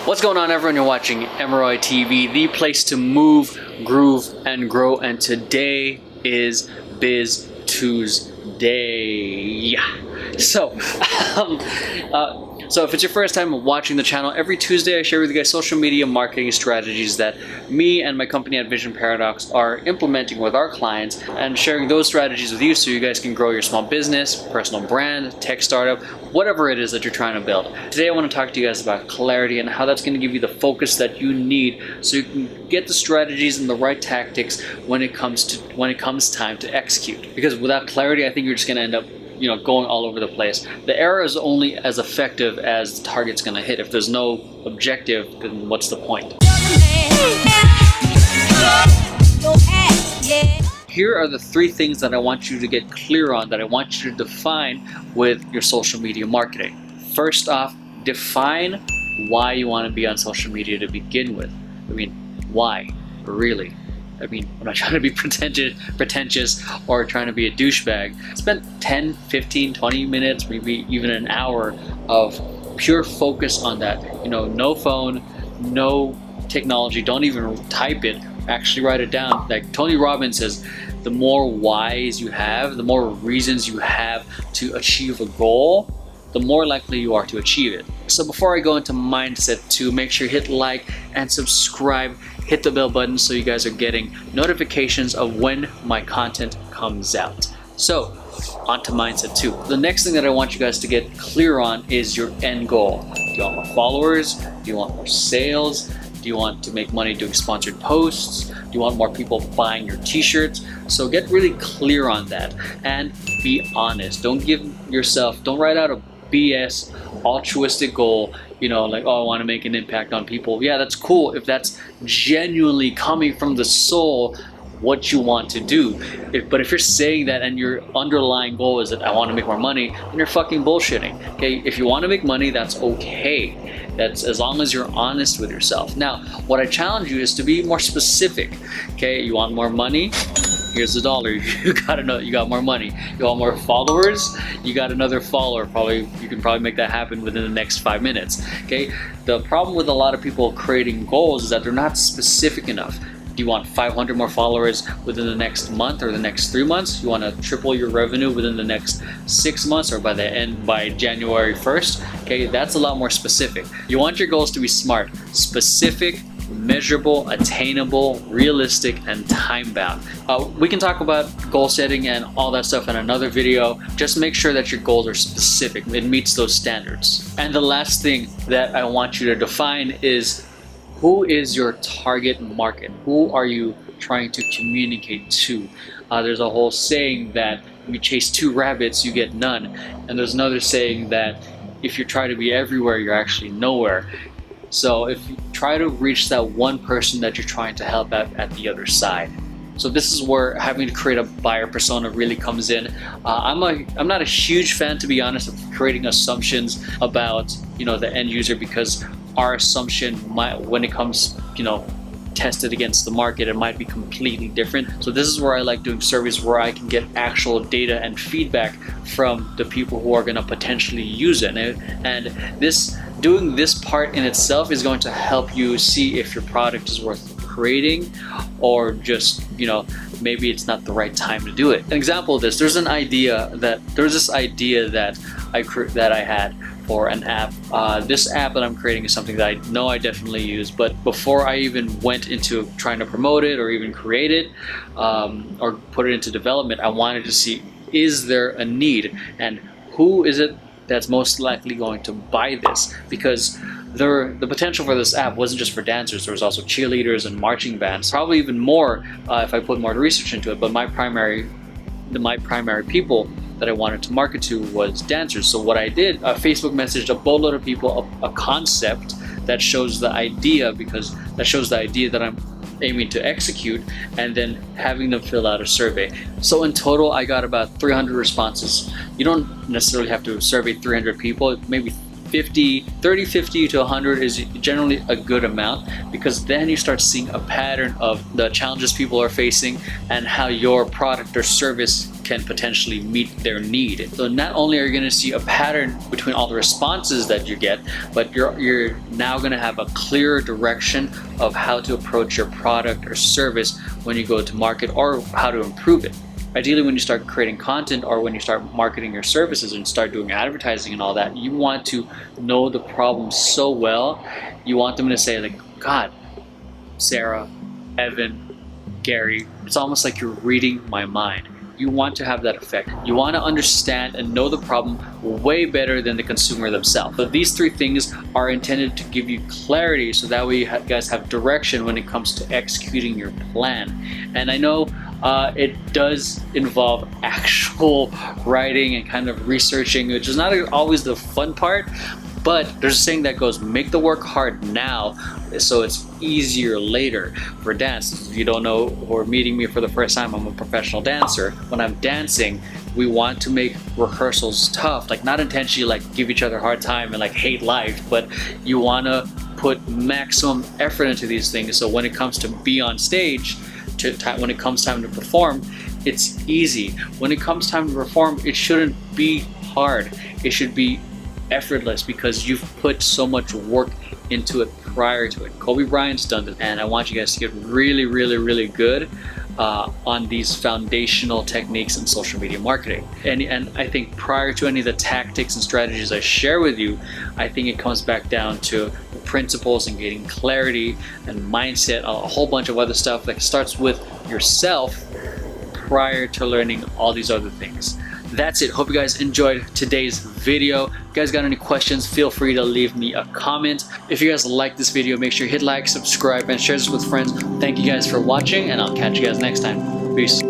What's going on, everyone? You're watching Emeroy TV, the place to move, groove, and grow. And today is Biz Tuesday. So, so if it's your first time watching the channel, every Tuesday I share with you guys social media marketing strategies that me and my company at Vision Paradox are implementing with our clients, and sharing those strategies with you so you guys can grow your small business, personal brand, tech startup, whatever it is that you're trying to build. Today I want to talk to you guys about clarity and how that's going to give you the focus that you need so you can get the strategies and the right tactics when it comes time to execute. Because without clarity, I think you're just going to end up going all over the place. The arrow is only as effective as the target's gonna hit. If there's no objective, then what's the point? Here are the three things that I want you to get clear on, that I want you to define with your social media marketing. First off, define why you want to be on social media to begin with. I mean, why? Really? I mean, I'm not trying to be pretentious or trying to be a douchebag. Spend 10, 15, 20 minutes, maybe even an hour of pure focus on that. No phone, no technology, don't even type it, actually write it down. Like Tony Robbins says, the more whys you have, the more reasons you have to achieve a goal, the more likely you are to achieve it. So before I go into mindset 2, make sure you hit like and subscribe, hit the bell button so you guys are getting notifications of when my content comes out. So on to mindset 2. The next thing that I want you guys to get clear on is your end goal. Do you want more followers? Do you want more sales? Do you want to make money doing sponsored posts? Do you want more people buying your t-shirts? So get really clear on that and be honest. Don't write out a BS altruistic goal, like, oh, I want to make an impact on people. Yeah, that's cool if that's genuinely coming from the soul, what you want to do. But if you're saying that and your underlying goal is that I want to make more money, then you're fucking bullshitting. Okay, if you want to make money, that's okay. That's as long as you're honest with yourself. Now, what I challenge you is to be more specific. Okay, you want more money? Here's the dollar. You got more money. You want more followers? You got another follower. You can probably make that happen within the next 5 minutes. Okay. The problem with a lot of people creating goals is that they're not specific enough. Do you want 500 more followers within the next month or the next 3 months? You want to triple your revenue within the next 6 months or by January 1st? Okay, that's a lot more specific. You want your goals to be smart, specific, measurable, attainable, realistic, and time-bound. We can talk about goal setting and all that stuff in another video. Just make sure that your goals are specific. It meets those standards. And the last thing that I want you to define is, who is your target market? Who are you trying to communicate to? There's a whole saying that if you chase 2 rabbits, you get none. And there's another saying that if you try to be everywhere, you're actually nowhere. So if you try to reach that one person that you're trying to help at the other side. So this is where having to create a buyer persona really comes in. I'm not a huge fan, to be honest, of creating assumptions about the end user, because our assumption when it comes tested against the market, it might be completely different. So this is where I like doing surveys where I can get actual data and feedback from the people who are going to potentially use it. And doing this part in itself is going to help you see if your product is worth creating, or just maybe it's not the right time to do it. An example of this, there's this idea that I had for an app. This app that I'm creating is something that I know I definitely use, but before I even went into trying to promote it or even create it or put it into development, I wanted to see, is there a need, and who is it that's most likely going to buy this? Because the potential for this app wasn't just for dancers. There was also cheerleaders and marching bands, probably even more if I put more research into it. But my primary people that I wanted to market to was dancers. So what I did, Facebook messaged a boatload of people a concept that shows the idea, because that shows the idea that I'm aiming to execute, and then having them fill out a survey. So in total, I got about 300 responses. You don't necessarily have to survey 300 people, maybe 50, 30, 50 to 100 is generally a good amount, because then you start seeing a pattern of the challenges people are facing and how your product or service can potentially meet their need. So not only are you going to see a pattern between all the responses that you get, but you're now going to have a clearer direction of how to approach your product or service when you go to market, or how to improve it. Ideally, when you start creating content or when you start marketing your services and start doing advertising and all that, you want to know the problem so well. You want them to say like, God, Sarah, Evan, Gary, it's almost like you're reading my mind. You want to have that effect. You want to understand and know the problem way better than the consumer themselves. So these three things are intended to give you clarity, so that way you guys have direction when it comes to executing your plan. And I know it does involve actual writing and kind of researching, which is not always the fun part, but there's a saying that goes, make the work hard now so it's easier later. For dance, if you don't know or meeting me for the first time, I'm a professional dancer. When I'm dancing, we want to make rehearsals tough, like not intentionally like give each other a hard time and like hate life, but you want to put maximum effort into these things, so when it comes to be on stage, when it comes time to perform, it's easy. When it comes time to perform, it shouldn't be hard. It should be effortless, because you've put so much work into it prior to it. Kobe Bryant's done this, and I want you guys to get really, really, really good on these foundational techniques in social media marketing. And I think prior to any of the tactics and strategies I share with you, I think it comes back down to the principles and getting clarity and mindset, a whole bunch of other stuff that starts with yourself prior to learning all these other things. That's it. Hope you guys enjoyed today's video. If you guys got any questions, feel free to leave me a comment. If you guys like this video, make sure you hit like, subscribe, and share this with friends. Thank you guys for watching, and I'll catch you guys next time. Peace.